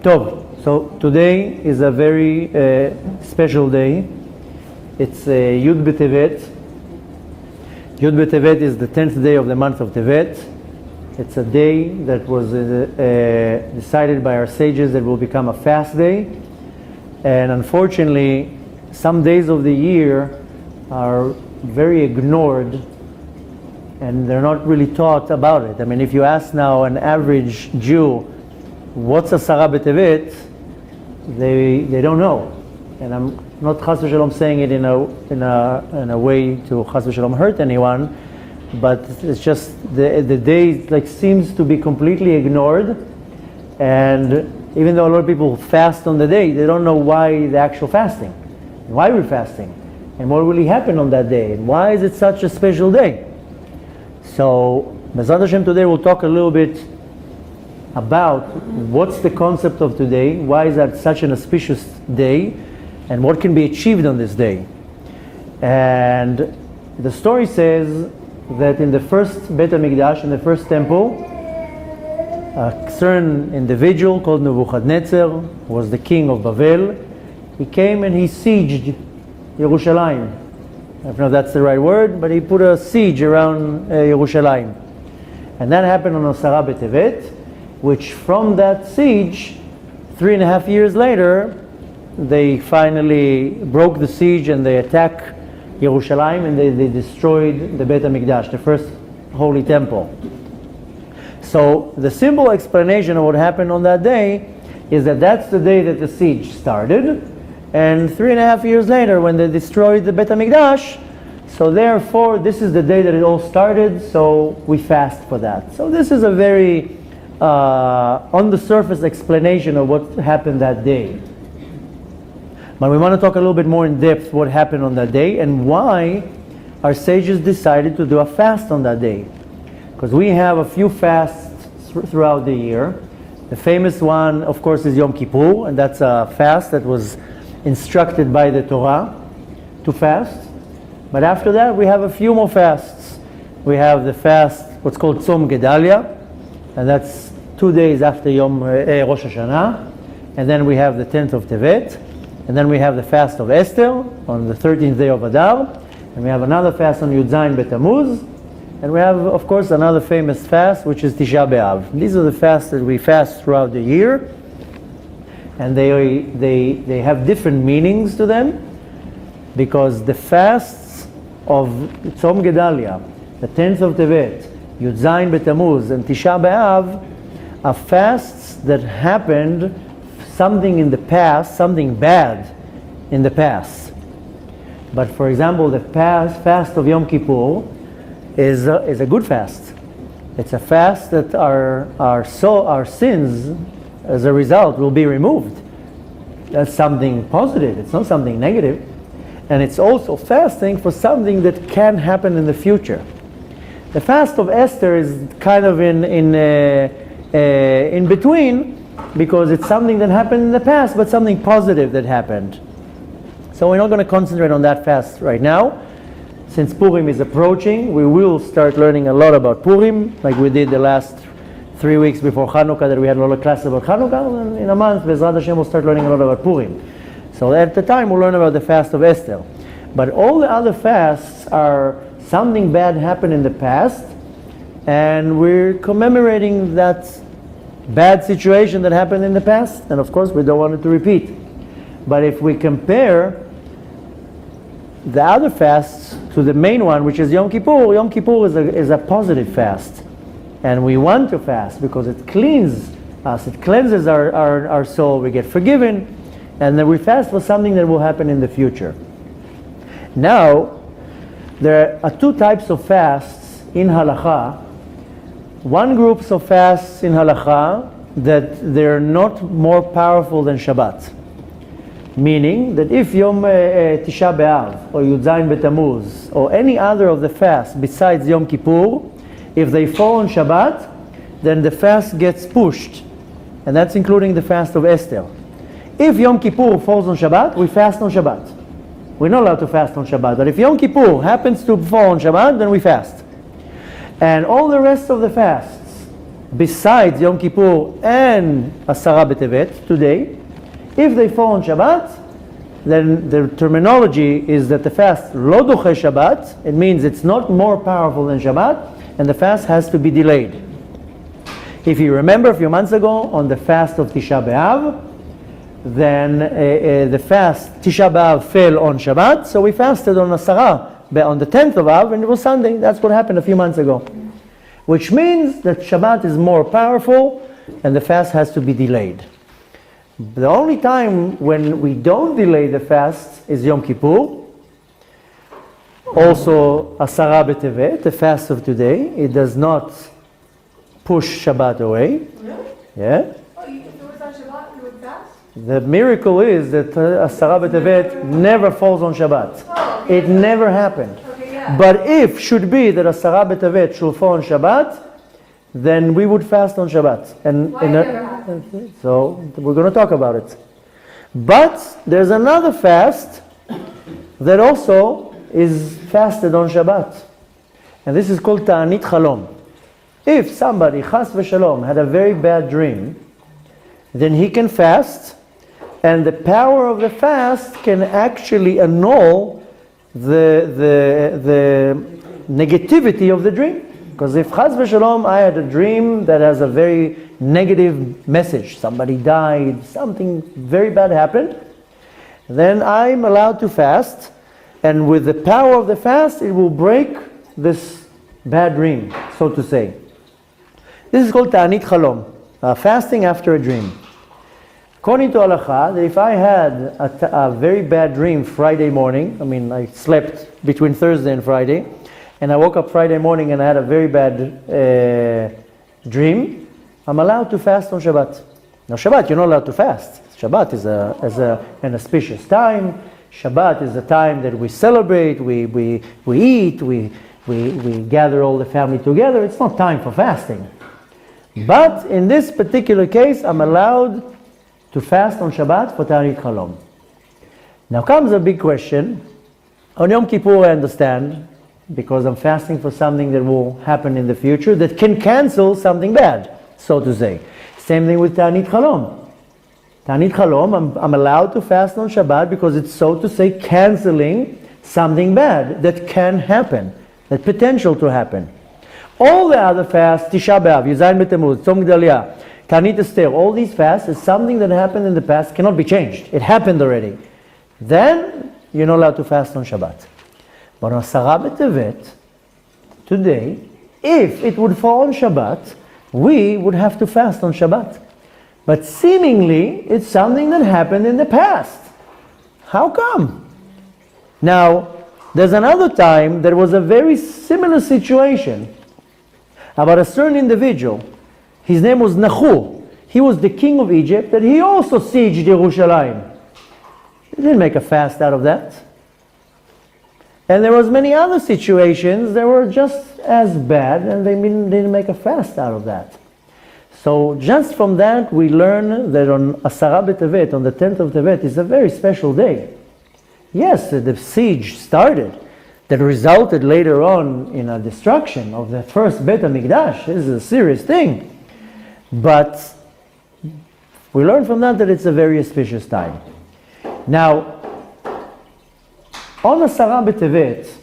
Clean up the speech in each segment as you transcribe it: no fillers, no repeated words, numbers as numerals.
So today is a very special day. It's Yud B'Tevet. Yud B'Tevet is the 10th day of the month of Tevet. It's a day that was decided by our sages that will become a fast day. And unfortunately, some days of the year are very ignored and they're not really taught about it. I mean, if you ask now an average Jew, what's Asara B'Tevet, they don't know. And I'm not Chas v'Shalom saying it in a way to Chas v'Shalom hurt anyone, but it's just the day like seems to be completely ignored. And even though a lot of people fast on the day, they don't know why the actual fasting, why we're fasting, and what really happened on that day, and why is it such a special day. So, B'ezrat Hashem, today we'll talk a little bit about what's the concept of today, why is that such an auspicious day, and what can be achieved on this day. And the story says that in the first Beit HaMikdash, in the first temple, a certain individual called Nebuchadnezzar was the king of Babel. He came and he sieged Yerushalayim. I don't know if that's the right word, but he put a siege around Yerushalayim. And that happened on Asara B'Tevet, which from that siege, 3.5 years later, they finally broke the siege and they attacked Yerushalayim and they destroyed the Beit HaMikdash, the first holy temple. So the simple explanation of what happened on that day is that that's the day that the siege started, and 3.5 years later when they destroyed the Beit HaMikdash, so therefore this is the day that it all started, so we fast for that. So this is a very on the surface explanation of what happened that day. But we want to talk a little bit more in depth what happened on that day and why our sages decided to do a fast on that day. Because we have a few fasts throughout the year. The famous one, of course, is Yom Kippur, and that's a fast that was instructed by the Torah to fast. But after that, we have a few more fasts. We have the fast, what's called Tzom Gedalia, and that's 2 days after Rosh Hashanah. And then we have the 10th of Tevet. And then we have the fast of Esther on the 13th day of Adar. And we have another fast on Yud Zayin B'Tammuz. And we have, of course, another famous fast, which is Tisha B'Av. These are the fasts that we fast throughout the year. And they have different meanings to them, because the fasts of Tzom Gedalia, the 10th of Tevet, Yud Zayin B'Tammuz, and Tisha B'Av are fasts that happened something in the past, something bad in the past. But for example, the fast of Yom Kippur is a good fast. It's a fast that our sins, as a result, will be removed. That's something positive. It's not something negative. And it's also fasting for something that can happen in the future. The fast of Esther is kind of in between, because it's something that happened in the past, but something positive that happened. So we're not going to concentrate on that fast right now. Since Purim is approaching, we will start learning a lot about Purim, like we did the last 3 weeks before Hanukkah, that we had a lot of classes about Hanukkah, and in a month, B'ezrat Hashem, we'll start learning a lot about Purim. So at the time, we'll learn about the fast of Esther. But all the other fasts are something bad happened in the past, and we're commemorating that bad situation that happened in the past, and of course we don't want it to repeat. But if we compare the other fasts to the main one, which is Yom Kippur, Yom Kippur is a positive fast, and we want to fast because it cleans us, it cleanses our soul, we get forgiven, and then we fast for something that will happen in the future. Now, there are 2 types of fasts in Halakha. One group of fasts in Halakha that they're not more powerful than Shabbat. Meaning that if Yom Tisha B'Av or Yud Zayin B'Tammuz or any other of the fasts besides Yom Kippur, if they fall on Shabbat, then the fast gets pushed. And that's including the fast of Esther. If Yom Kippur falls on Shabbat, we fast on Shabbat. We're not allowed to fast on Shabbat. But if Yom Kippur happens to fall on Shabbat, then we fast. And all the rest of the fasts besides Yom Kippur and Asara B'Tevet today, if they fall on Shabbat, then the terminology is that the fast lo doche Shabbat. It means it's not more powerful than Shabbat, and the fast has to be delayed. If you remember a few months ago on the fast of Tisha B'Av, then the fast Tisha B'Av fell on Shabbat, so we fasted on Asara on the 10th of Av, and it was Sunday. That's what happened a few months ago. Which means that Shabbat is more powerful and the fast has to be delayed. The only time when we don't delay the fast is Yom Kippur. Also Asara B'Tevet, the fast of today. It does not push Shabbat away. Really? Yeah. Oh, if it was on Shabbat, you would fast? The miracle is that Asara B'Tevet never falls on Shabbat. Oh, It never happened. okay, yeah. But if should be that Asara B'Tevet should fall on Shabbat, then we would fast on Shabbat. And Why never happened? so we're going to talk about it. But there's another fast that also is fasted on Shabbat. And this is called Ta'anit Chalom. If somebody, chas v'shalom, had a very bad dream, then he can fast, and the power of the fast can actually annul the negativity of the dream. Because if chas v'shalom, I had a dream that has a very negative message, somebody died, something very bad happened, then I'm allowed to fast, and with the power of the fast, it will break this bad dream, so to say. This is called Ta'anit Chalom, fasting after a dream. According to Halacha, that if I had a very bad dream Friday morning, I mean I slept between Thursday and Friday, and I woke up Friday morning and I had a very bad dream, I'm allowed to fast on Shabbat. Now Shabbat, you're not allowed to fast. Shabbat is an auspicious time. Shabbat is a time that we celebrate, we eat, we gather all the family together. It's not time for fasting. But in this particular case, I'm allowed to fast on Shabbat for Ta'anit Chalom. Now comes a big question. On Yom Kippur I understand, because I'm fasting for something that will happen in the future that can cancel something bad, so to say. Same thing with Ta'anit Chalom. Ta'anit Chalom, I'm allowed to fast on Shabbat because it's, so to say, canceling something bad that can happen, that potential to happen. All the other fasts, Tisha B'Av, Yuzayin B'Tammuz, Tzom Gedalia, Ta'anit Esther, all these fasts is something that happened in the past, cannot be changed. It happened already. Then you're not allowed to fast on Shabbat. But on Asara B'Tevet, today, if it would fall on Shabbat, we would have to fast on Shabbat. But seemingly, it's something that happened in the past. How come? Now, there's another time there was a very similar situation about a certain individual. His name was Nachu. He was the king of Egypt, and he also sieged Yerushalayim. He didn't make a fast out of that. And there was many other situations that were just as bad, and they didn't make a fast out of that. So just from that, we learn that on Asara B'Tevet, on the 10th of Tevet, is a very special day. Yes, the siege started, that resulted later on in a destruction of the first Beit HaMikdash. This is a serious thing. But we learn from that it's a very auspicious time. Now, on Asara B'Tevet,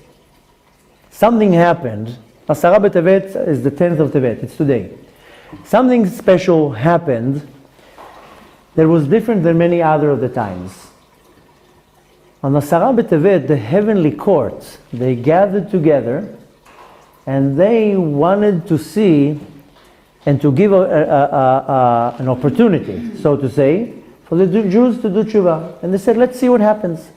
something happened. Asara B'Tevet is the 10th of Tevet, it's today. Something special happened that was different than many other of the times. On Asara B'Tevet, the heavenly court, they gathered together and they wanted to see and to give an opportunity, so to say, for the Jews to do tshuva. And they said, let's see what happens.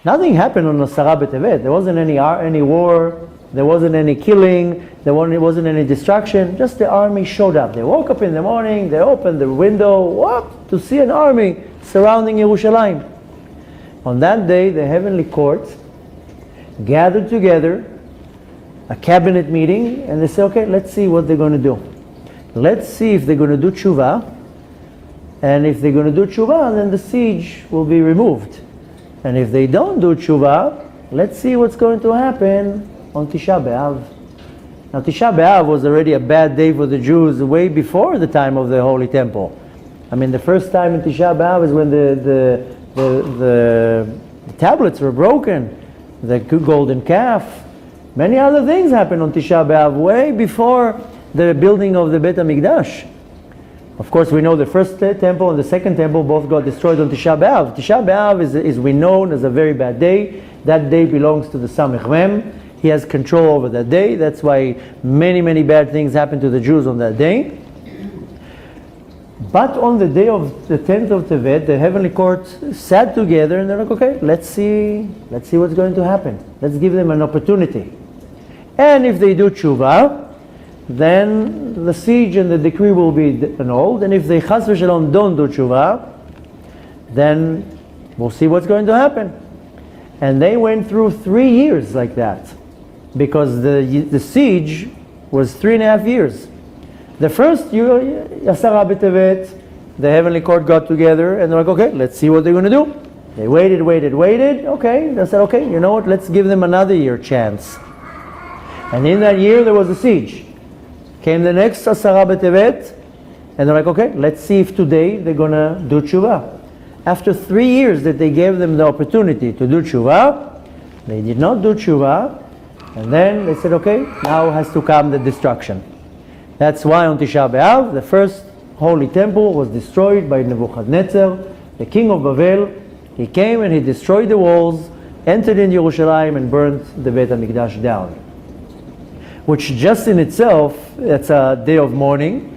Nothing happened on Asara B'Tevet. There wasn't any war, there wasn't any killing, there wasn't any destruction, just the army showed up. They woke up in the morning, they opened the window, to see an army surrounding Yerushalayim. On that day, the heavenly court gathered together, a cabinet meeting, and they said, okay, let's see what they're going to do. Let's see if they're going to do tshuva, and if they're going to do tshuva, then the siege will be removed. And if they don't do tshuva, let's see what's going to happen on Tisha B'Av. Now Tisha B'Av was already a bad day for the Jews way before the time of the Holy Temple. I mean, the first time in Tisha B'Av is when the tablets were broken, the golden calf. Many other things happened on Tisha B'Av way before the building of the Beit HaMikdash. Of course, we know the first temple and the second temple both got destroyed on Tisha B'Av. Tisha B'Av is known as a very bad day. That day belongs to the Samech Mem. He has control over that day. That's why many, many bad things happen to the Jews on that day. But on the day of the 10th of Tevet, the heavenly court sat together and they're like, okay, let's see what's going to happen. Let's give them an opportunity. And if they do tshuva, then the siege and the decree will be annulled. And if they chas v'shalom don't do tshuva, then we'll see what's going to happen. And they went through 3 years like that, because the siege was 3.5 years. The first year, Yasara B'Tevet, the heavenly court got together and they're like, okay, let's see what they're going to do. They waited. Okay, they said, okay, you know what, let's give them another year chance. And in that year there was a siege. Came the next Asara B'Tevet, and they're like, okay, let's see if today they're going to do tshuva. After 3 years that they gave them the opportunity to do tshuva, they did not do tshuva, and then they said, okay, now has to come the destruction. That's why on Tisha B'Av, the first holy temple was destroyed by Nebuchadnezzar, the king of Babel. He came and he destroyed the walls, entered in Yerushalayim and burnt the Beit HaMikdash down. Which just in itself, it's a day of mourning,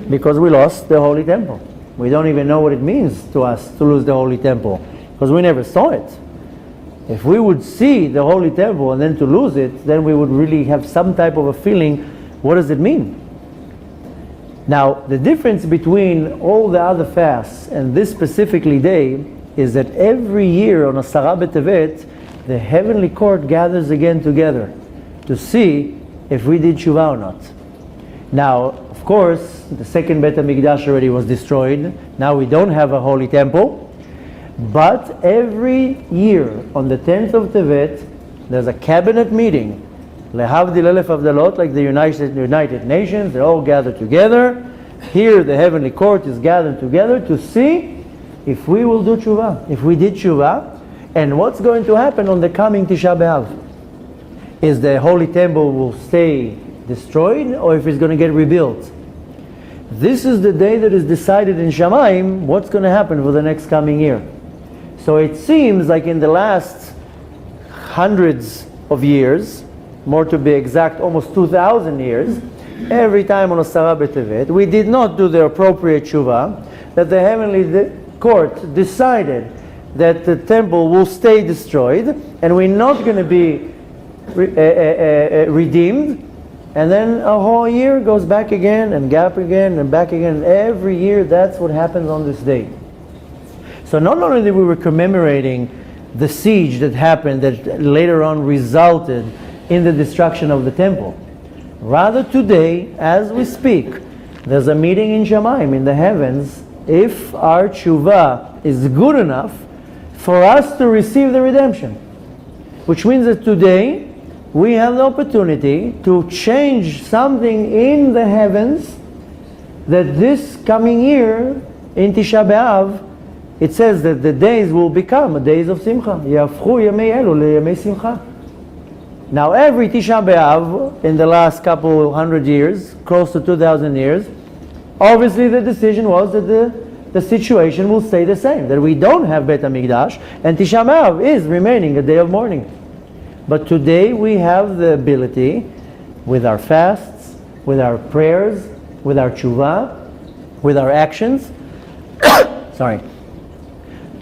because we lost the holy temple. We don't even know what it means to us to lose the holy temple, because we never saw it. If we would see the holy temple and then to lose it, then we would really have some type of a feeling, what does it mean? Now, the difference between all the other fasts and this specifically day is that every year on Asara B'Tevet, the heavenly court gathers again together to see if we did tshuva or not. Now, of course, the second Beit HaMikdash already was destroyed. Now we don't have a holy temple. But every year on the 10th of Tevet, there's a cabinet meeting. Lehavdil elef avdalot, like the United Nations, they all gather together. Here the heavenly court is gathered together to see if we will do tshuva, if we did tshuva, and what's going to happen on the coming Tisha B'Av. Is the holy temple will stay destroyed, or if it's going to get rebuilt? This is the day that is decided in Shamayim what's going to happen for the next coming year. So it seems like in the last hundreds of years, more to be exact, almost 2,000 years, every time on Asara B'Tevet, we did not do the appropriate tshuva, that the heavenly court decided that the temple will stay destroyed, and we're not going to be redeemed, and then a whole year goes back again, and gap again, and back again, and every year that's what happens on this day. So not only that we were commemorating the siege that happened, that later on resulted in the destruction of the temple, rather today, as we speak, there's a meeting in Shamayim, in the heavens, if our tshuva is good enough for us to receive the redemption. Which means that today, we have the opportunity to change something in the heavens, that this coming year, in Tisha B'Av, it says that the days will become days of Simcha. Yafchu yamei elu leyamei Simcha. Now every Tisha B'Av, in the last couple hundred years, close to 2,000 years, obviously the decision was that the situation will stay the same, that we don't have Beit HaMikdash, and Tisha B'Av is remaining a day of mourning. But today we have the ability, with our fasts, with our prayers, with our tshuva, with our actions, sorry,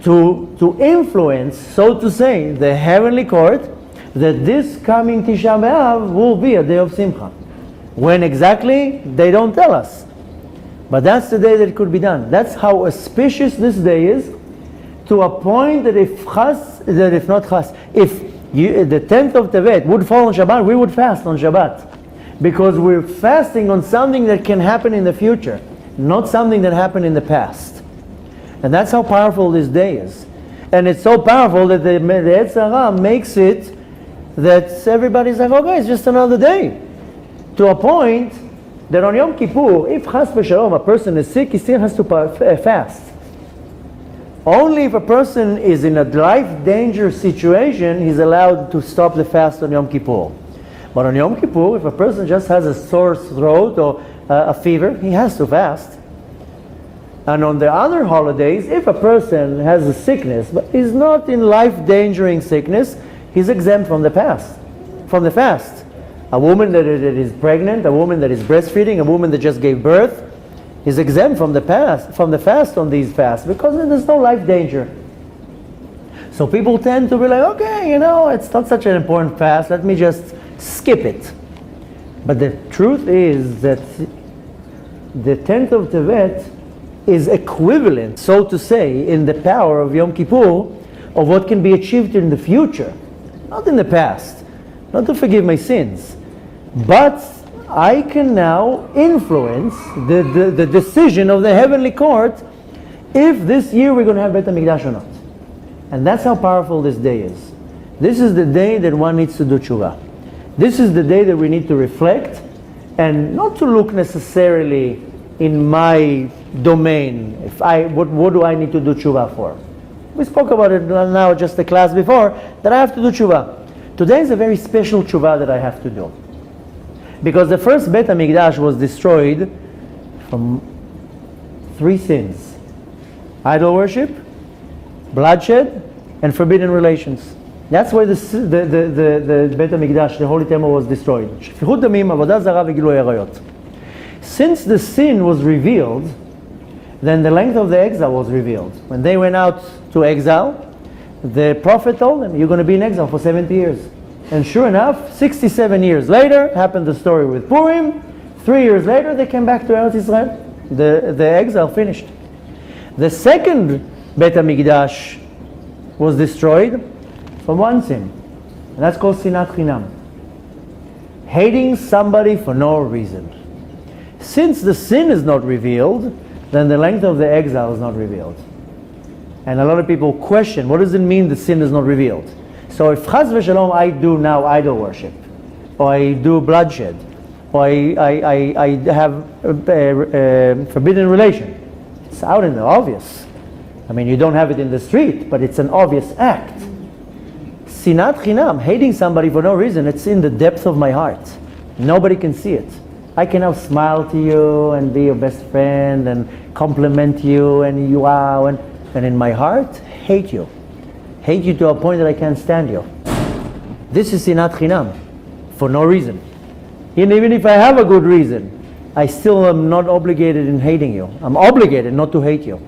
to influence, so to say, the heavenly court, that this coming Tisha B'Av will be a day of Simcha. When exactly, they don't tell us. But that's the day that it could be done. That's how auspicious this day is, to a point that if the 10th of Tevet would fall on Shabbat, we would fast on Shabbat. Because we're fasting on something that can happen in the future, not something that happened in the past. And that's how powerful this day is. And it's so powerful that the Yetzer Hara makes it that everybody's like, okay, it's just another day. To a point that on Yom Kippur, if Chas v'Shalom, a person is sick, he still has to fast. Only if a person is in a life danger situation, he's allowed to stop the fast on Yom Kippur. But on Yom Kippur, if a person just has a sore throat or a fever, he has to fast. And on the other holidays, if a person has a sickness, but is not in life-endangering sickness, he's exempt from the fast. A woman that is pregnant, a woman that is breastfeeding, a woman that just gave birth, is exempt from the fast on these fasts because there's no life danger. So people tend to be like, okay, it's not such an important fast, let me just skip it. But the truth is that the 10th of Tevet is equivalent, so to say, in the power of Yom Kippur of what can be achieved in the future, not in the past, not to forgive my sins, but I can now influence the decision of the heavenly court if this year we're going to have Beit HaMikdash or not. And that's how powerful this day is. This is the day that one needs to do tshuva. This is the day that we need to reflect and not to look necessarily in my domain. What do I need to do tshuva for? We spoke about it now, just the class before, that I have to do tshuva. Today is a very special tshuva that I have to do. Because the first Beit HaMikdash was destroyed from 3 sins: idol worship, bloodshed, and forbidden relations. That's why the Beit HaMikdash, the Holy Temple, was destroyed. Shfichut damim, avodah zarah, v'gilui arayot. Since the sin was revealed, then the length of the exile was revealed. When they went out to exile, the prophet told them, you're going to be in exile for 70 years. And sure enough, 67 years later, happened the story with Purim. 3 years later, they came back to Eretz Israel. The exile finished. The second Beit HaMikdash was destroyed from one sin. And that's called Sinat Chinam. Hating somebody for no reason. Since the sin is not revealed, then the length of the exile is not revealed. And a lot of people question, what does it mean the sin is not revealed? So if Chas v'Shalom I do now idol worship, or I do bloodshed, or I have forbidden relation, it's out in the obvious. I mean, you don't have it in the street, but it's an obvious act. Sinat Chinam, hating somebody for no reason, it's in the depth of my heart. Nobody can see it. I can now smile to you and be your best friend and compliment you and you wow, and in my heart, hate you. Hate you to a point that I can't stand you. This is Sinat Chinam, for no reason. And even if I have a good reason, I still am not obligated in hating you. I'm obligated not to hate you.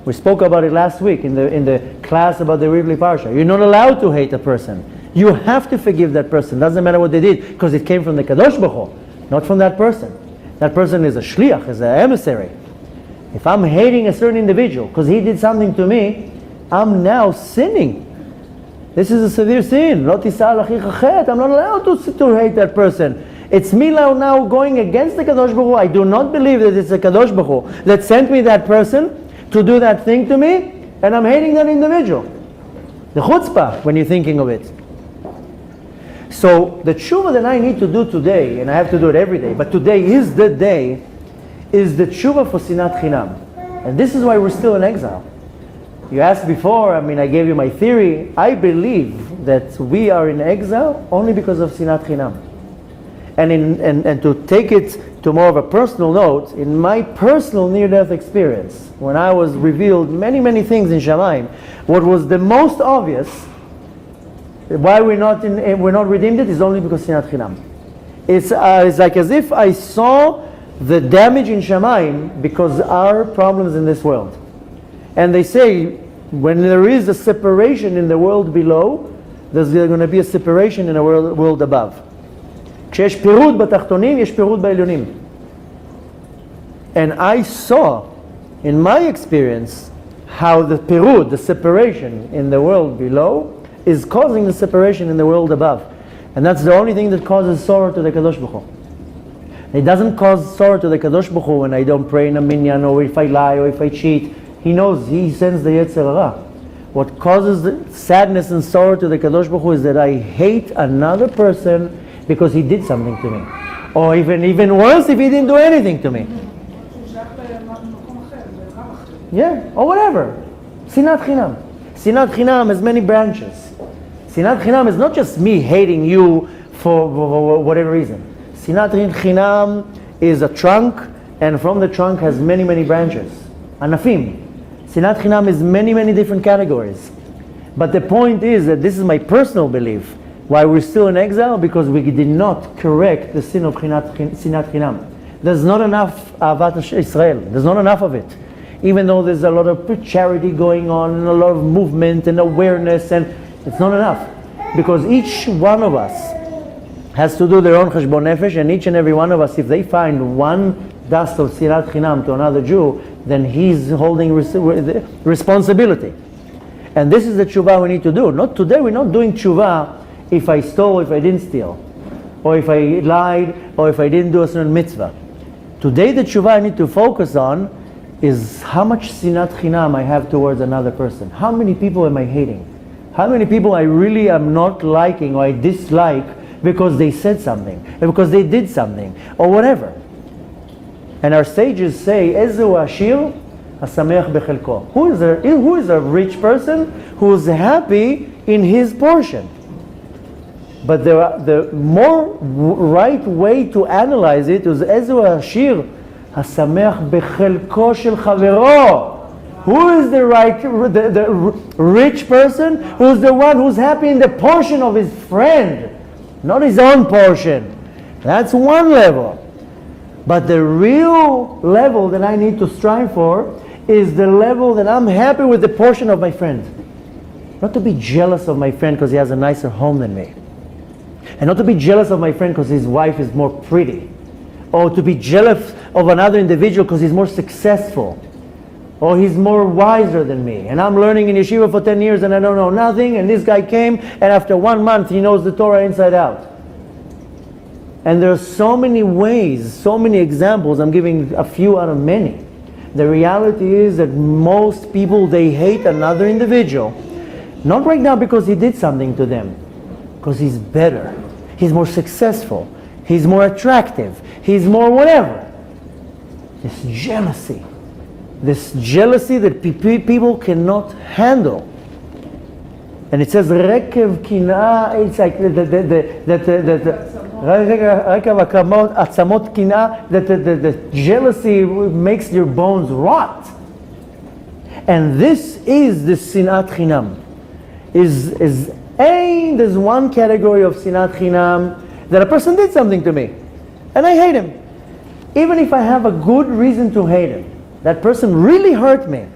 We spoke about it last week in the class about the Rivli Parsha. You're not allowed to hate a person. You have to forgive that person. Doesn't matter what they did, because it came from the Kadosh Baruch Hu, not from that person. That person is a shliach, is an emissary. If I'm hating a certain individual because he did something to me, I'm now sinning. This is a severe sin. Lo tisal achicha chet. I'm not allowed to hate that person. It's me now going against the Kadosh Baruch Hu. I do not believe that it's the Kadosh Baruch Hu that sent me that person to do that thing to me, and I'm hating that individual. The chutzpah, when you're thinking of it. So the tshuva that I need to do today, and I have to do it every day, but today is the day, is the tshuva for Sinat Chinam. And this is why we're still in exile. You asked before, I gave you my theory. I believe that we are in exile only because of Sinat Chinam. And to take it to more of a personal note, in my personal near-death experience, when I was revealed many, many things in Shamayim, what was the most obvious, why we're not redeemed it, is only because Sinat Chinam. It's like as if I saw the damage in Shamayim because our problems in this world. And they say, when there is a separation in the world below, there's going to be a separation in the world above. כשיש פירוד בתחתונים, יש פירוד בעליונים. And I saw, in my experience, how the pirud, the separation in the world below, is causing the separation in the world above. And that's the only thing that causes sorrow to the Kadosh Baruch Hu. It doesn't cause sorrow to the Kadosh Baruch Hu when I don't pray in a minyan, or if I lie, or if I cheat. He knows, he sends the Yetzer Hara. What causes the sadness and sorrow to the Kadosh Baruch Hu is that I hate another person because he did something to me. Or even worse, if he didn't do anything to me. Yeah, or whatever. Sinat Chinam. Sinat Chinam has many branches. Sinat Chinam is not just me hating you for whatever reason. Sinat Chinam is a trunk, and from the trunk has many, many branches. Anafim. Sinat Chinam is many, many different categories. But the point is that this is my personal belief. Why we're still in exile? Because we did not correct the sin of Sinat Chinam. There's not enough Ahavat Israel. There's not enough of it. Even though there's a lot of charity going on, and a lot of movement and awareness, and it's not enough. Because each one of us has to do their own cheshbon nefesh, and each and every one of us, if they find one dust of Sinat Chinam to another Jew, then he's holding responsibility. And this is the tshuva we need to do. Not today, we're not doing tshuva if I stole, if I didn't steal, or if I lied, or if I didn't do a certain mitzvah. Today the tshuva I need to focus on is how much sinat chinam I have towards another person. How many people am I hating? How many people I really am not liking or I dislike because they said something, or because they did something, or whatever. And our sages say, Ezu ashir hasameach bechelko. Who is a rich person who is happy in his portion? But the more right way to analyze it is Ezu ashir hasameach bechelko shel chavero. Who is the rich person? Who's the one who's happy in the portion of his friend, not his own portion. That's one level. But the real level that I need to strive for is the level that I'm happy with the portion of my friend. Not to be jealous of my friend because he has a nicer home than me. And not to be jealous of my friend because his wife is more pretty. Or to be jealous of another individual because he's more successful. Or he's more wiser than me. And I'm learning in yeshiva for 10 years and I don't know nothing. And this guy came and after 1 month he knows the Torah inside out. And there are so many ways, so many examples. I'm giving a few out of many. The reality is that most people, they hate another individual. Not right now because he did something to them. Because he's better. He's more successful. He's more attractive. He's more whatever. This jealousy. This jealousy that people cannot handle. And it says, Rekev kinah, it's like the jealousy makes your bones rot. And this is the sinat chinam. There's one category of sinat chinam that a person did something to me and I hate him. Even if I have a good reason to hate him, that person really hurt me.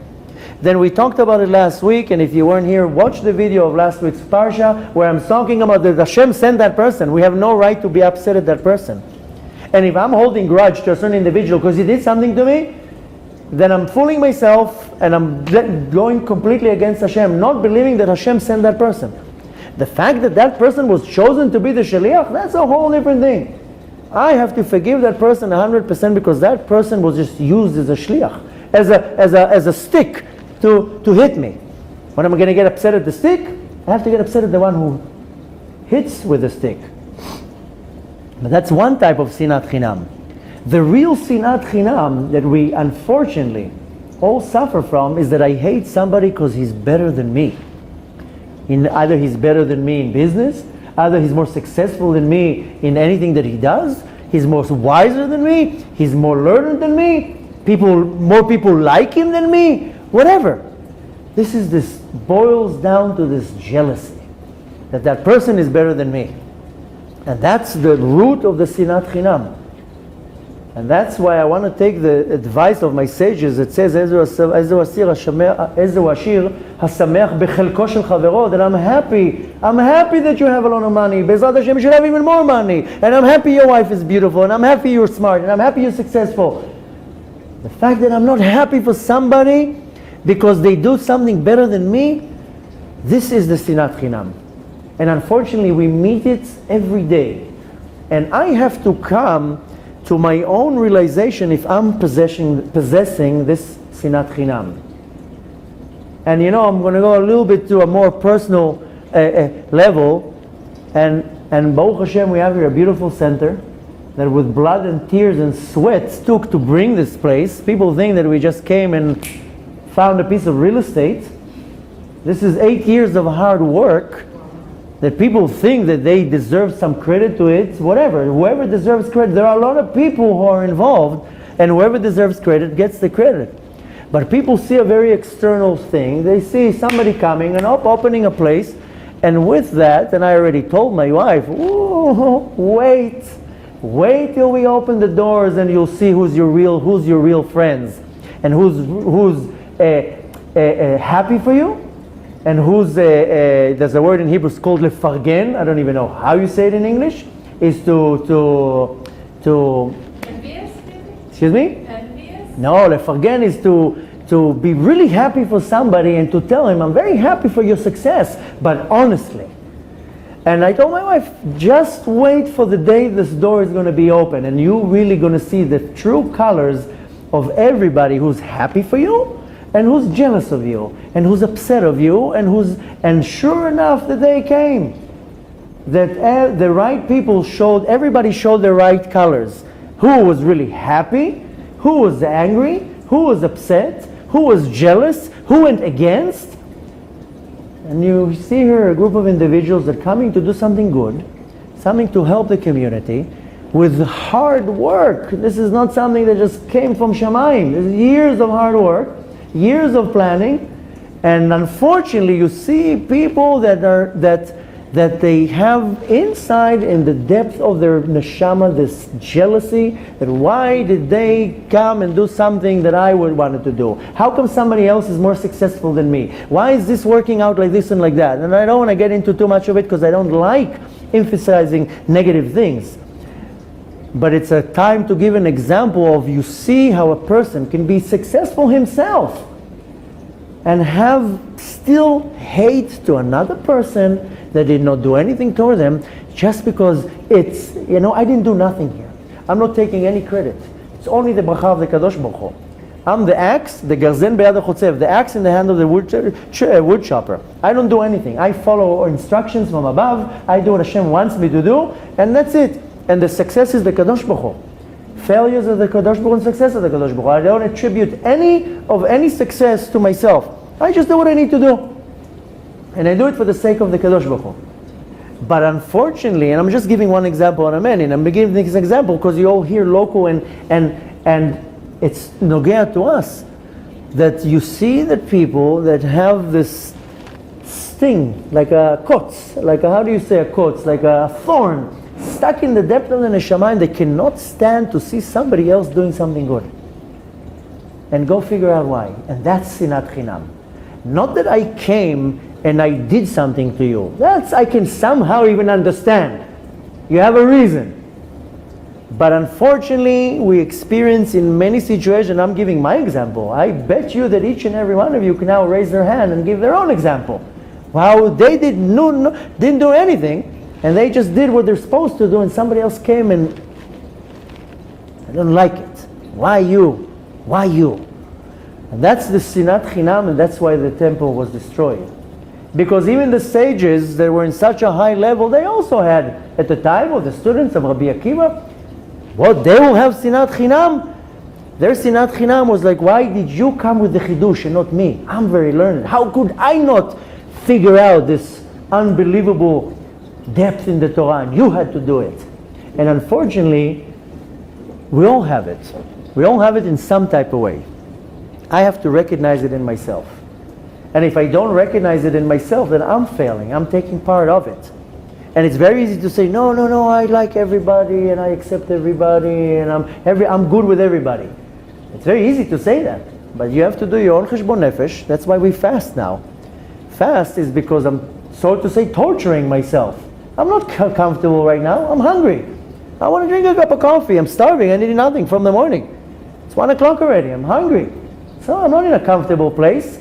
Then we talked about it last week, and if you weren't here, watch the video of last week's Parsha where I'm talking about that Hashem sent that person. We have no right to be upset at that person. And if I'm holding grudge to a certain individual because he did something to me, then I'm fooling myself and I'm going completely against Hashem, not believing that Hashem sent that person. The fact that that person was chosen to be the shaliach, that's a whole different thing. I have to forgive that person 100% because that person was just used as a shliach, as a stick to hit me. When I'm going to get upset at the stick, I have to get upset at the one who hits with the stick. But that's one type of sinat chinam. The real sinat chinam that we unfortunately all suffer from is that I hate somebody because he's better than me. Either he's better than me in business, either he's more successful than me in anything that he does, he's more wiser than me, he's more learned than me, more people like him than me, whatever. This boils down to this jealousy, that person is better than me. And that's the root of the sinat chinam. And that's why I want to take the advice of my sages. It says, Ezu ashir hasameach bechelko shel chavero, that I'm happy that you have a lot of money. Bezrat Hashem, you should have even more money. And I'm happy your wife is beautiful, and I'm happy you're smart, and I'm happy you're successful. The fact that I'm not happy for somebody because they do something better than me, this is the sinat chinam. And unfortunately we meet it every day. And I have to come to my own realization if I'm possessing this sinat chinam. And I'm going to go a little bit to a more personal level. And Baruch Hashem, we have here a beautiful center. that with blood and tears and sweat took to bring this place. People think that we just came and found a piece of real estate. This is 8 years of hard work that people think that they deserve some credit to it. Whatever, whoever deserves credit, there are a lot of people who are involved, and whoever deserves credit gets the credit. But people see a very external thing. They see somebody coming and opening a place, and with that, and I already told my wife, wait till we open the doors and you'll see who's your real friends, and who's happy for you, and who's there's a word in Hebrew, it's called lefargen. I don't even know how you say it in English. Is to Envious, maybe? excuse me? Envious? No, lefargen is to be really happy for somebody and to tell him, I'm very happy for your success, but honestly. And I told my wife, just wait for the day this door is going to be open, and you're really going to see the true colors of everybody who's happy for you, and who's jealous of you, and who's upset of you, and sure enough, the day came that the right people everybody showed the right colors. Who was really happy, who was angry, who was upset, who was jealous, who went against. And you see here a group of individuals that are coming to do something good, something to help the community, with hard work. This is not something that just came from Shamayim. This is years of hard work, years of planning, and unfortunately you see people that they have inside, in the depth of their neshama, this jealousy, that why did they come and do something that I would wanted to do? How come somebody else is more successful than me? Why is this working out like this and like that? And I don't want to get into too much of it because I don't like emphasizing negative things. But it's a time to give an example of, you see how a person can be successful himself and have still hate to another person that did not do anything toward them, just because it's, I didn't do nothing here. I'm not taking any credit. It's only the bracha of the Kadosh Baruch Hu. I'm the axe, the garzen beyad hachotzev, the axe in the hand of the wood chopper. I don't do anything. I follow instructions from above. I do what Hashem wants me to do, and that's it. And the success is the Kadosh Baruch Hu. Failures are the Kadosh Baruch Hu, and success are the Kadosh Baruch Hu. I don't attribute any success to myself. I just do what I need to do. And I do it for the sake of the Kadosh Baruch Hu. But unfortunately, and I'm just giving one example on a man, and I'm giving this example because you all hear local and it's nogea to us, that you see that people that have this sting, like a kotz, how do you say a kotz? Like a thorn, stuck in the depth of the neshama, and they cannot stand to see somebody else doing something good. And go figure out why. And that's sinat chinam. Not that I came and I did something to you. That's, I can somehow even understand. You have a reason. But unfortunately, we experience in many situations, I'm giving my example. I bet you that each and every one of you can now raise their hand and give their own example. Wow, they didn't do anything, and they just did what they're supposed to do, and somebody else came and, I don't like it. Why you? Why you? And that's the sinat chinam, and that's why the temple was destroyed. Because even the sages that were in such a high level, they also had, at the time of the students of Rabbi Akiva, what, they will have sinat chinam? Their sinat chinam was like, why did you come with the chidush and not me? I'm very learned. How could I not figure out this unbelievable depth in the Torah? And you had to do it. And unfortunately, we all have it. We all have it in some type of way. I have to recognize it in myself. And if I don't recognize it in myself, then I'm failing. I'm taking part of it. And it's very easy to say, no, I like everybody and I accept everybody and I'm good with everybody. It's very easy to say that. But you have to do your own cheshbon nefesh. That's why we fast now. Fast is because I'm, so to say, torturing myself. I'm not comfortable right now. I'm hungry. I want to drink a cup of coffee. I'm starving. I need nothing from the morning. It's 1 o'clock already. I'm hungry. So I'm not in a comfortable place.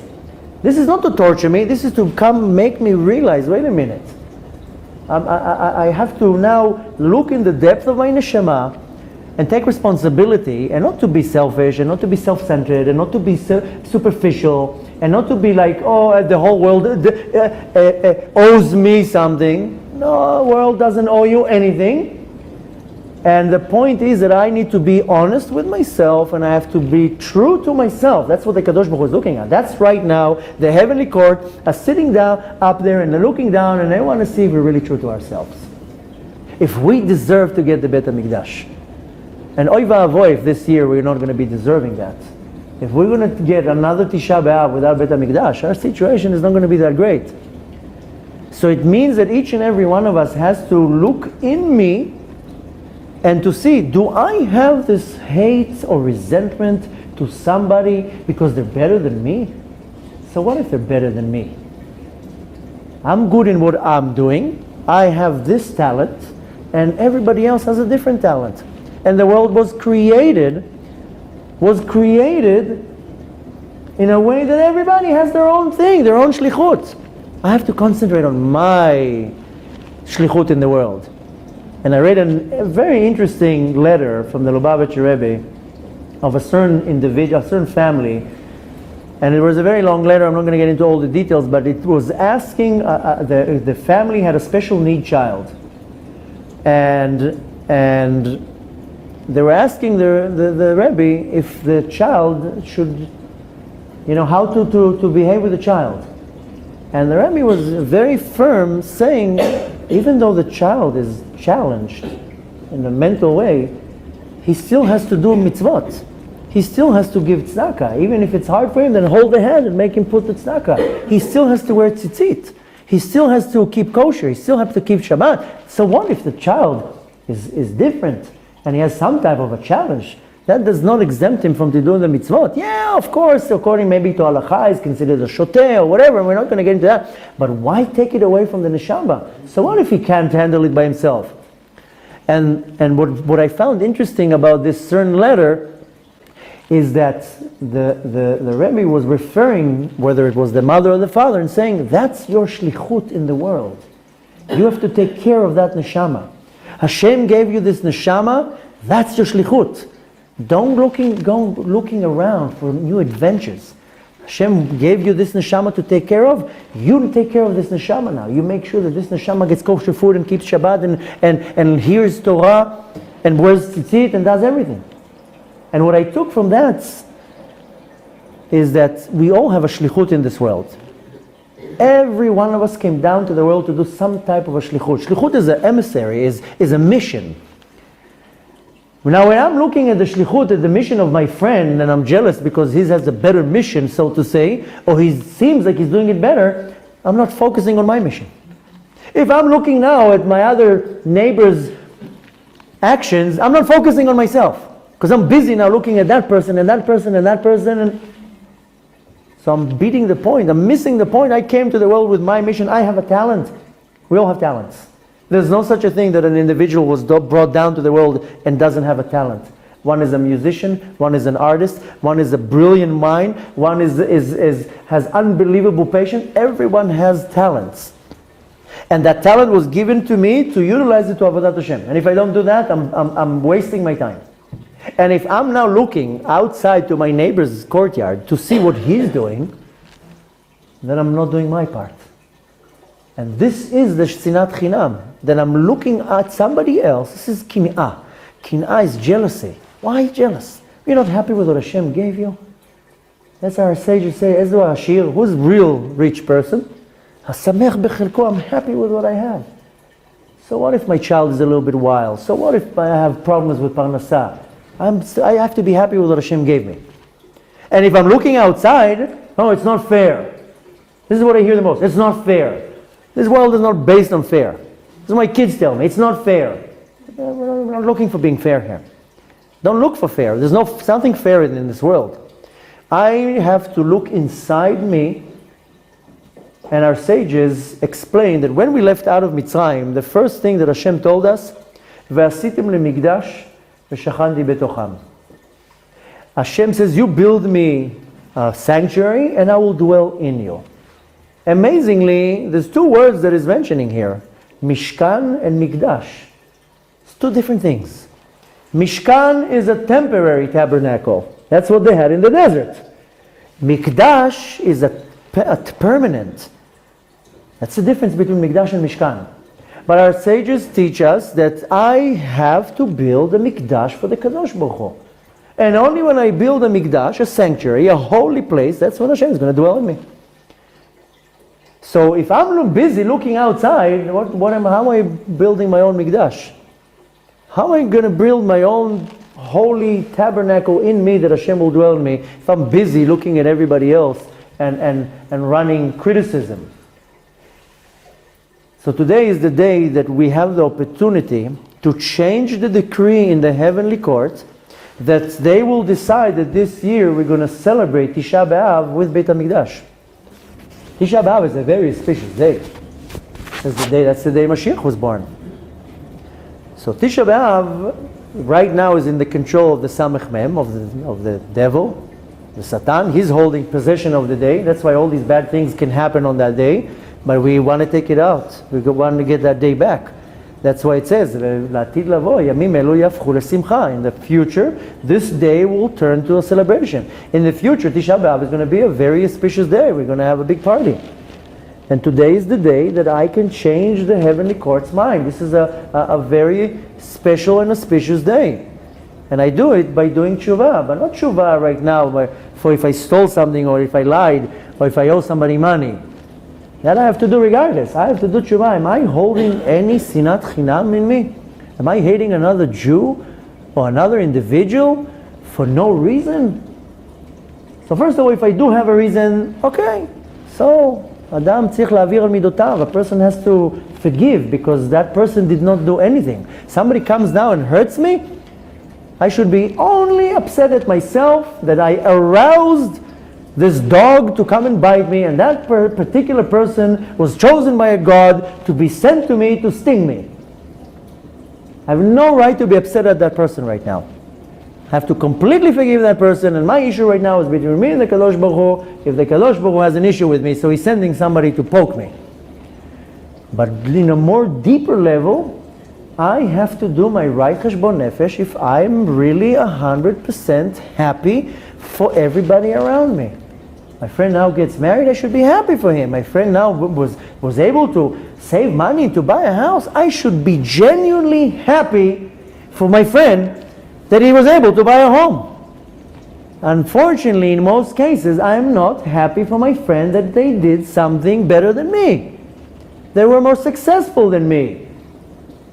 This is not to torture me. This is to come make me realize, wait a minute. I have to now look in the depth of my neshama and take responsibility, and not to be selfish, and not to be self-centered, and not to be superficial, and not to be like, oh, the whole world owes me something. No, the world doesn't owe you anything. And the point is that I need to be honest with myself, and I have to be true to myself. That's what the Kadosh Baruch Hu is looking at. That's right now, the heavenly court are sitting down up there, and they're looking down, and they want to see if we're really true to ourselves. If we deserve to get the Bet HaMikdash. And oy va'avoy, if this year we're not going to be deserving that. If we're going to get another Tisha B'Av without Bet HaMikdash, our situation is not going to be that great. So it means that each and every one of us has to look in me and to see, do I have this hate or resentment to somebody because they're better than me? So what if they're better than me? I'm good in what I'm doing. I have this talent, and everybody else has a different talent. And the world was created in a way that everybody has their own thing, their own shlichut. I have to concentrate on my shlichut in the world. And I read a very interesting letter from the Lubavitcher Rebbe of a certain individual, a certain family. And it was a very long letter. I'm not going to get into all the details, but it was asking, the family had a special need child. And they were asking the Rebbe if the child should, how to behave with the child. And the Rebbe was very firm, saying, even though the child is challenged in a mental way, he still has to do mitzvot. He still has to give tzedakah. Even if it's hard for him, then hold the hand and make him put the tzedakah. He still has to wear tzitzit. He still has to keep kosher. He still has to keep Shabbat. So what if the child is different and he has some type of a challenge? That does not exempt him from doing the mitzvot. Yeah, of course, according maybe to halacha, is considered a shoteh or whatever. We're not going to get into that. But why take it away from the neshama? So what if he can't handle it by himself? And what I found interesting about this certain letter is that the Rebbe was referring, whether it was the mother or the father, and saying, that's your shlichut in the world. You have to take care of that neshama. Hashem gave you this neshama, that's your shlichut. Don't go looking around for new adventures. Hashem gave you this neshama to take care of. You take care of this neshama now. You make sure that this neshama gets kosher food and keeps Shabbat and hears Torah and wears tzitzit and does everything. And what I took from that is that we all have a shlichut in this world. Every one of us came down to the world to do some type of a shlichut. Shlichut is an emissary, is a mission. Now when I'm looking at the shlichut, at the mission of my friend, and I'm jealous because he has a better mission, so to say, or he seems like he's doing it better, I'm not focusing on my mission. If I'm looking now at my other neighbor's actions, I'm not focusing on myself. Because I'm busy now looking at that person and that person and that person. And so I'm beating the point. I'm missing the point. I came to the world with my mission. I have a talent. We all have talents. There's no such a thing that an individual was brought down to the world and doesn't have a talent. One is a musician, one is an artist, one is a brilliant mind, one has unbelievable patience. Everyone has talents. And that talent was given to me to utilize it to Avodat Hashem. And if I don't do that, I'm wasting my time. And if I'm now looking outside to my neighbor's courtyard to see what he's doing, then I'm not doing my part. And this is the sinat chinam. Then I'm looking at somebody else. This is kin'ah. Kin'ah is jealousy. Why jealous? You're not happy with what Hashem gave you? That's how our sages say, Ezu Ashir, who's real rich person? Hasamech b'chelko, I'm happy with what I have. So what if my child is a little bit wild? So what if I have problems with parnasah? I have to be happy with what Hashem gave me. And if I'm looking outside, oh, it's not fair. This is what I hear the most. It's not fair. This world is not based on fair. This is what my kids tell me. It's not fair. We're not looking for being fair here. Don't look for fair. There's something fair in this world. I have to look inside me. And our sages explain that when we left out of Mitzrayim, the first thing that Hashem told us, "V'asitim lemikdash v'shachanti betocham." Hashem says, you build me a sanctuary and I will dwell in you. Amazingly, there's two words that is mentioning here. Mishkan and Mikdash. It's two different things. Mishkan is a temporary tabernacle. That's what they had in the desert. Mikdash is a permanent. That's the difference between Mikdash and Mishkan. But our sages teach us that I have to build a mikdash for the Kadosh Baruch Hu. And only when I build a mikdash, a sanctuary, a holy place, that's when Hashem is going to dwell in me. So if I'm busy looking outside, how am I building my own mikdash? How am I going to build my own holy tabernacle in me that Hashem will dwell in me if I'm busy looking at everybody else and running criticism? So today is the day that we have the opportunity to change the decree in the heavenly court, that they will decide that this year we're going to celebrate Tisha B'Av with Beit HaMikdash. Tisha B'Av is a very auspicious day. That's the day Moshiach was born. So Tisha B'Av right now is in the control of the Samech Mem, of the devil, the Satan. He's holding possession of the day. That's why all these bad things can happen on that day. But we want to take it out. We want to get that day back. That's why it says, in the future, this day will turn to a celebration. In the future, Tisha B'Av is going to be a very auspicious day. We're going to have a big party. And today is the day that I can change the heavenly court's mind. This is a very special and auspicious day. And I do it by doing tshuva, but not tshuva right now for if I stole something or if I lied or if I owe somebody money. That I have to do regardless. I have to do tshuva. Am I holding any sinat chinam in me? Am I hating another Jew or another individual for no reason? So first of all, if I do have a reason, okay. So, Adam tzich la'avir al midotav. A person has to forgive because that person did not do anything. Somebody comes down and hurts me, I should be only upset at myself that I aroused this dog to come and bite me, and that particular person was chosen by a God to be sent to me to sting me. I have no right to be upset at that person right now. I have to completely forgive that person, and my issue right now is between me and the Kadosh Baruch Hu. If the Kadosh Baruch Hu has an issue with me, so he's sending somebody to poke me. But in a more deeper level, I have to do my right cheshbon nefesh if I'm really 100% happy for everybody around me. My friend now gets married, I should be happy for him. My friend now was able to save money to buy a house. I should be genuinely happy for my friend that he was able to buy a home. Unfortunately, in most cases, I'm not happy for my friend that they did something better than me. They were more successful than me.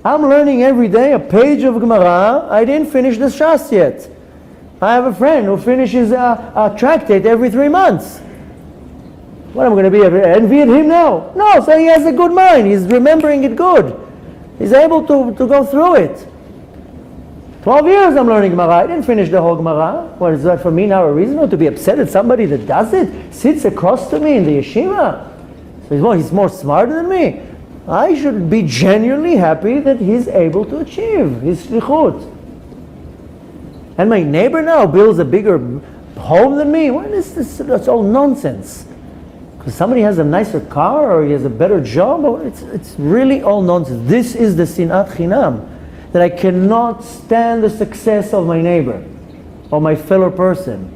I'm learning every day a page of Gemara. I didn't finish the Shas yet. I have a friend who finishes a tractate every 3 months. What, am I going to be envy at him now? No, so he has a good mind. He's remembering it good. He's able to go through it. 12 years I'm learning Gemara. I didn't finish the whole Gemara. What is that for me now a reason to be upset at somebody that does it? Sits across to me in the yeshiva. So he's more smarter than me. I should be genuinely happy that he's able to achieve his shlichut. And my neighbor now builds a bigger home than me. What is this? That's all nonsense. Because somebody has a nicer car or he has a better job. It's really all nonsense. This is the sinat chinam. That I cannot stand the success of my neighbor or my fellow person.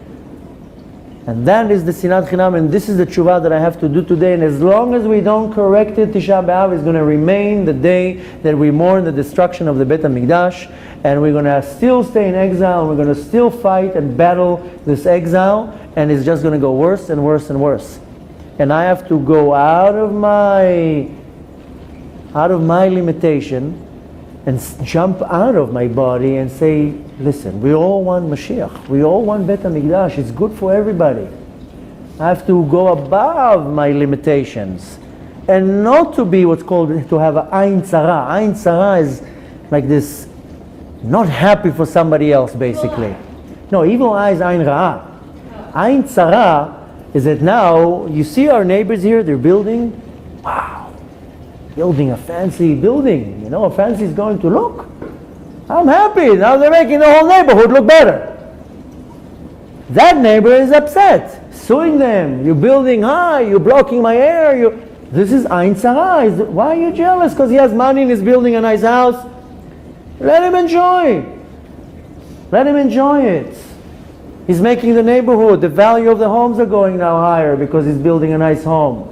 And that is the sinat chinam, and this is the tshuva that I have to do today. And as long as we don't correct it, Tisha B'Av is going to remain the day that we mourn the destruction of the Beit HaMikdash, and we're going to still stay in exile, and we're going to still fight and battle this exile, and it's just going to go worse and worse and worse. And I have to go out of my limitation and jump out of my body and say, listen, we all want Moshiach. We all want Beit HaMikdash. It's good for everybody. I have to go above my limitations and not to be what's called, to have an ayin tzara. Ayin tzara is like this, not happy for somebody else, basically. No, evil eye is ayin ra'ah. Ayin tzara is that now, you see our neighbors here, they're building, wow. Building a fancy building, a fancy is going to look. I'm happy, now they're making the whole neighborhood look better. That neighbor is upset, suing them. You're building high, you're blocking my air. This is ayin tzara. Why are you jealous? Because he has money and he's building a nice house. Let him enjoy. Let him enjoy it. He's making the neighborhood, the value of the homes are going now higher because he's building a nice home.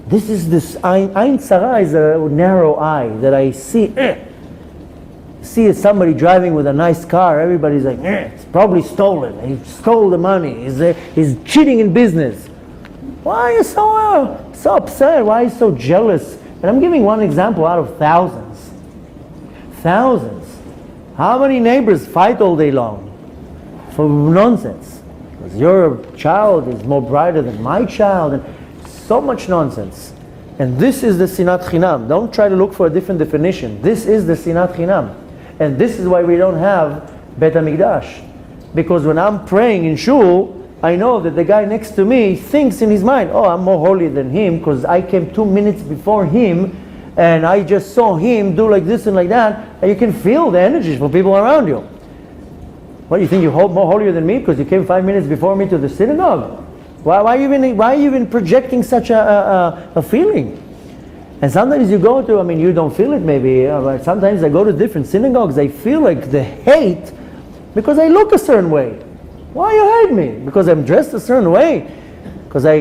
This is this Ein Tzara is a narrow eye that I see. See somebody driving with a nice car, everybody's like, it's probably stolen. He stole the money. He's cheating in business. Why are you so upset? Why are you so jealous? And I'm giving one example out of thousands. Thousands. How many neighbors fight all day long for nonsense? Because your child is more brighter than my child, and so much nonsense. And this is the Sinat Chinam. Don't try to look for a different definition. This is the Sinat Chinam. And this is why we don't have Bet HaMikdash. Because when I'm praying in shul, I know that the guy next to me thinks in his mind, oh, I'm more holy than him because I came 2 minutes before him and I just saw him do like this and like that. And you can feel the energy from people around you. What, do you think you're more holier than me because you came 5 minutes before me to the synagogue? Why are you even projecting such a feeling? And sometimes you go to, you don't feel it maybe, but sometimes I go to different synagogues, I feel like the hate because I look a certain way. Why you hate me? Because I'm dressed a certain way? Because I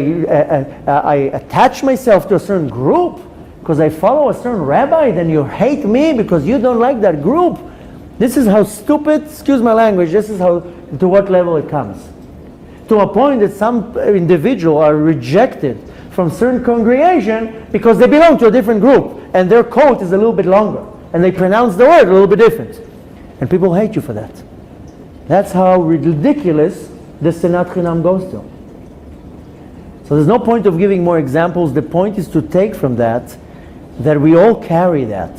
attach myself to a certain group? Because I follow a certain rabbi? Then you hate me because you don't like that group? This is how stupid, excuse my language, this is how, to what level it comes. To a point that some individual are rejected from certain congregation because they belong to a different group and their coat is a little bit longer and they pronounce the word a little bit different. And people hate you for that. That's how ridiculous the Sinat Chinam goes to. So there's no point of giving more examples. The point is to take from that we all carry that.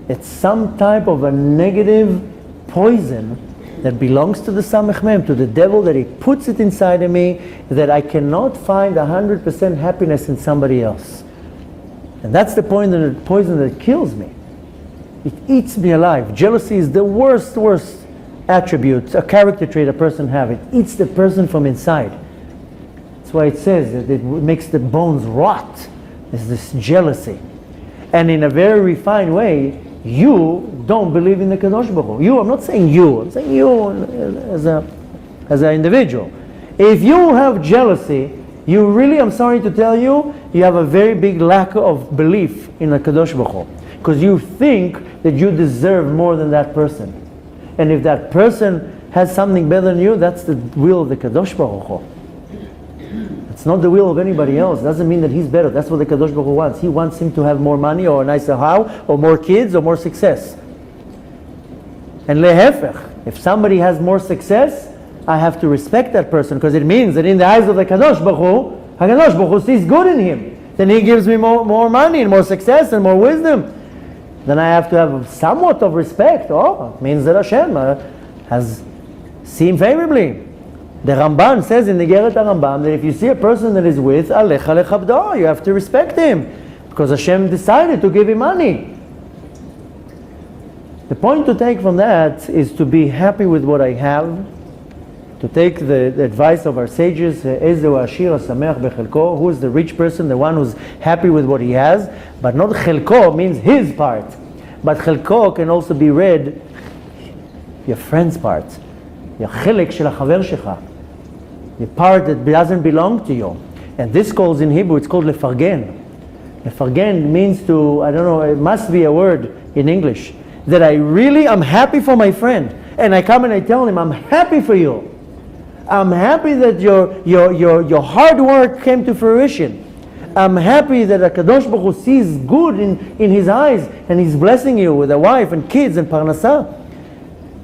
It's some type of a negative poison that belongs to the Samech Mem, to the devil, that he puts it inside of me, that I cannot find 100% happiness in somebody else. And that's the poison that kills me. It eats me alive. Jealousy is the worst attribute, a character trait a person have. It eats the person from inside. That's why it says that it makes the bones rot. There's this jealousy. And in a very refined way, you don't believe in the Kadosh Baruch Hu. You, I'm not saying you, I'm saying you as an individual. If you have jealousy, you really, I'm sorry to tell you, you have a very big lack of belief in the Kadosh Baruch Hu. Because you think that you deserve more than that person. And if that person has something better than you, that's the will of the Kadosh Baruch Hu. It's not the will of anybody else. It doesn't mean that he's better. That's what the Kadosh Baruch Hu wants. He wants him to have more money or a nicer house or more kids or more success. And lehefech, if somebody has more success, I have to respect that person because it means that in the eyes of the Kadosh Baruch Hu, HaKadosh Baruch Hu sees good in him. Then he gives me more money and more success and more wisdom. Then I have to have somewhat of respect. Oh, it means that Hashem has seen favorably. The Ramban says in the Geret HaRambam that if you see a person that is with, alecha lechabdo, you have to respect him because Hashem decided to give him money. The point to take from that is to be happy with what I have, to take the advice of our sages, Ezehu Ashir HaSameach Bechelko, who is the rich person, the one who's happy with what he has, but not Chelko means his part, but Chelko can also be read your friend's part, your Chelek shel HaChaver Shecha, the part that doesn't belong to you. And this calls in Hebrew, it's called lefargen. Lefargen means to, I don't know, it must be a word in English, that I really am happy for my friend. And I come and I tell him, I'm happy for you. I'm happy that your hard work came to fruition. I'm happy that HaKadosh Baruch Hu sees good in his eyes and he's blessing you with a wife and kids and parnasah.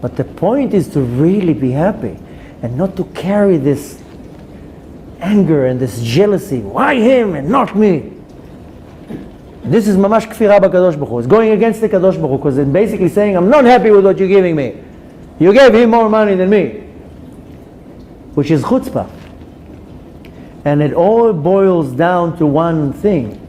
But the point is to really be happy and not to carry this anger and this jealousy. Why him and not me? This is mamash kfirah b'Kadosh Baruch Hu. It's going against the Kadosh Baruch Hu because it's basically saying, I'm not happy with what you're giving me. You gave him more money than me. Which is chutzpah. And it all boils down to one thing.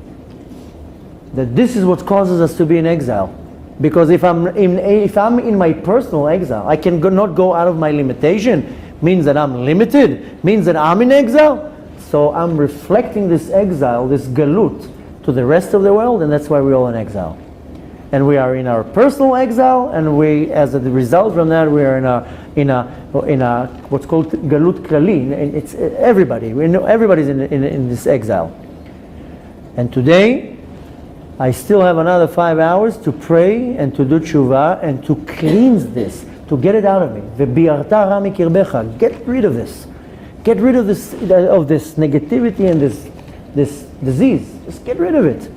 That this is what causes us to be in exile. Because if I'm in my personal exile, I can not go out of my limitation. Means that I'm limited. Means that I'm in exile. So I'm reflecting this exile, this galut, to the rest of the world, and that's why we're all in exile. And we are in our personal exile, and we, as a result from that, we are in a what's called galut klali. It's everybody. We know everybody's in this exile. And today, I still have another 5 hours to pray and to do tshuva and to cleanse this, to get it out of me. V'bi'arta ra mikirbecha. Get rid of this. Get rid of this negativity and this disease. Just get rid of it.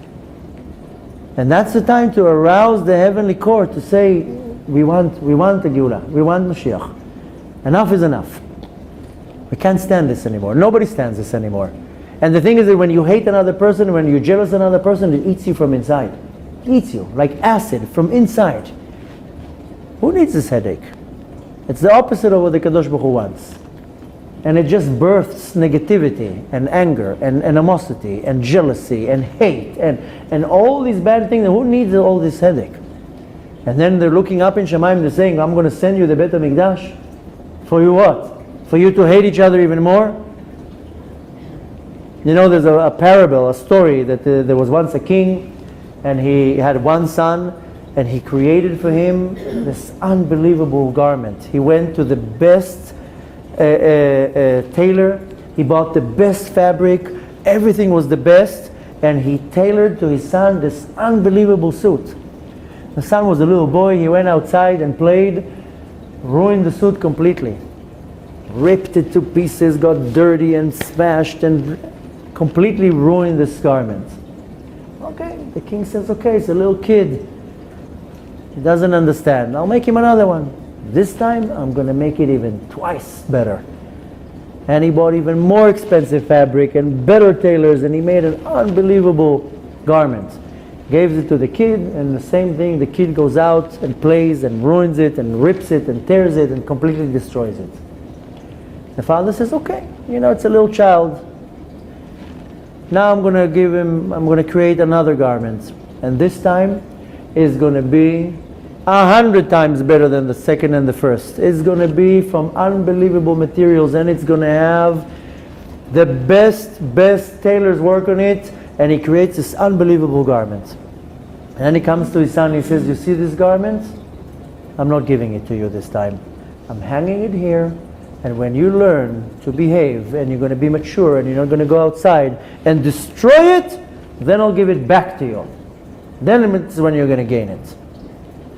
And that's the time to arouse the heavenly court to say, we want the Geula. We want Moshiach. Enough is enough. We can't stand this anymore. Nobody stands this anymore. And the thing is that when you hate another person, when you're jealous of another person, it eats you from inside. It eats you like acid from inside. Who needs this headache? It's the opposite of what the Kadosh Baruch Hu wants. And it just births negativity and anger and animosity and jealousy and hate and all these bad things. Who needs all this headache? And then they're looking up in Shemaim, they're saying, I'm going to send you the Beit HaMikdash. For you what? For you to hate each other even more? You know, there's a parable, a story that there was once a king and he had one son and he created for him this unbelievable garment. He went to the best tailor, he bought the best fabric, everything was the best, and he tailored to his son this unbelievable suit. The son was a little boy, he went outside and played, ruined the suit completely. Ripped it to pieces, got dirty and smashed and completely ruined this garment. Okay, the king says, okay, it's a little kid. He doesn't understand. I'll make him another one. This time, I'm going to make it even twice better. And he bought even more expensive fabric and better tailors, and he made an unbelievable garment. Gave it to the kid, and the same thing, the kid goes out and plays and ruins it and rips it and tears it and completely destroys it. The father says, okay, you know, it's a little child. Now I'm going to create another garment. And this time is going to be 100 times better than the second and the first. It's going to be from unbelievable materials, and it's going to have the best tailors work on it, and he creates this unbelievable garment. And then he comes to his son and he says, you see this garment? I'm not giving it to you this time. I'm hanging it here, and when you learn to behave and you're going to be mature and you're not going to go outside and destroy it, then I'll give it back to you. Then it's when you're going to gain it.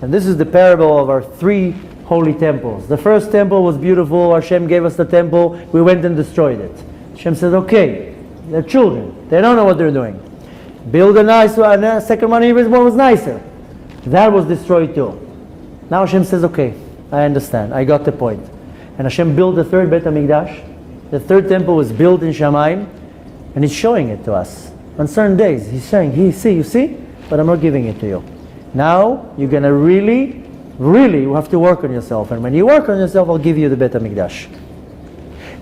And this is the parable of our 3 holy temples. The first temple was beautiful. Hashem gave us the temple. We went and destroyed it. Hashem said, okay, they're children. They don't know what they're doing. Build a nice one. The second one even was nicer. That was destroyed too. Now Hashem says, okay, I understand. I got the point. And Hashem built the 3rd Beit HaMikdash. The 3rd temple was built in Shamayim. And He's showing it to us. On certain days, He's saying, you see? But I'm not giving it to you. Now, you're going to really you have to work on yourself. And when you work on yourself, I'll give you the Beit HaMikdash.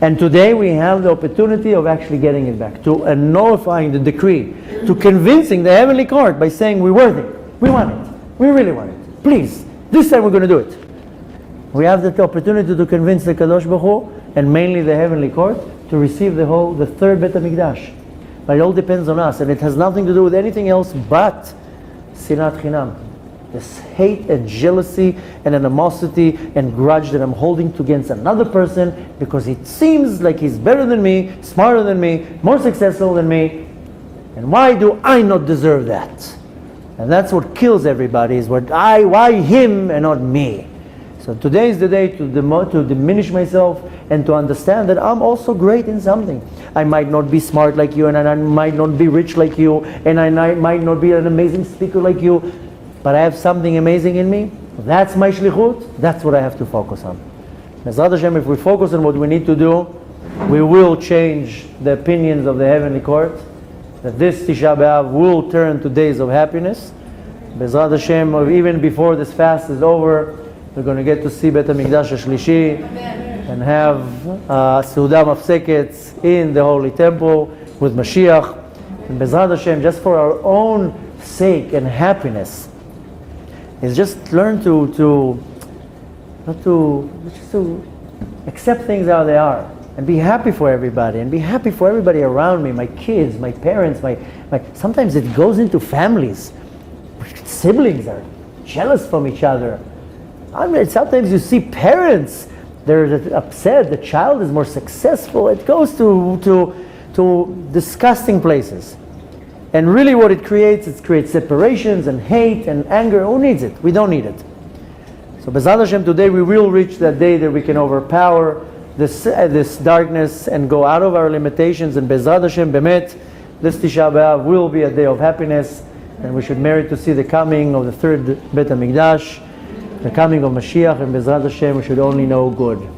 And today we have the opportunity of actually getting it back, to nullifying the decree, to convincing the heavenly court by saying we're worthy, we want it, we really want it. Please, this time we're going to do it. We have the opportunity to convince the Kadosh Baruch Hu, and mainly the heavenly court, to receive the 3rd Beit HaMikdash. But it all depends on us, and it has nothing to do with anything else but Sinat Chinam. This hate and jealousy and animosity and grudge that I'm holding against another person because it seems like he's better than me, smarter than me, more successful than me. And why do I not deserve that? And that's what kills everybody, is why him and not me? So today is the day to diminish myself and to understand that I'm also great in something. I might not be smart like you, and I might not be rich like you, and I might not be an amazing speaker like you, but I have something amazing in me. That's my shlichut. That's what I have to focus on. Bezrat Hashem, if we focus on what we need to do, we will change the opinions of the heavenly court, that this Tisha B'Av will turn to days of happiness. Bezrat Hashem, or even before this fast is over, we're going to get to see Beit HaMikdash HaShlishi and have Seudah Mafseket in the Holy Temple with Moshiach. And Bezrat Hashem, just for our own sake and happiness, is just learn to accept things how they are and be happy for everybody and be happy for everybody around me, my kids, my parents, my sometimes it goes into families. Siblings are jealous from each other. I mean, sometimes you see parents, they're upset, the child is more successful. It goes to disgusting places. And really what it creates separations and hate and anger. Who needs it? We don't need it. So B'ezrat Hashem, today we will reach that day that we can overpower this darkness and go out of our limitations. And B'ezrat Hashem, Bemet, this Tisha B'Av will be a day of happiness, and we should merit to see the coming of the third Bet HaMikdash, the coming of Moshiach, and B'ezrat Hashem we should only know good.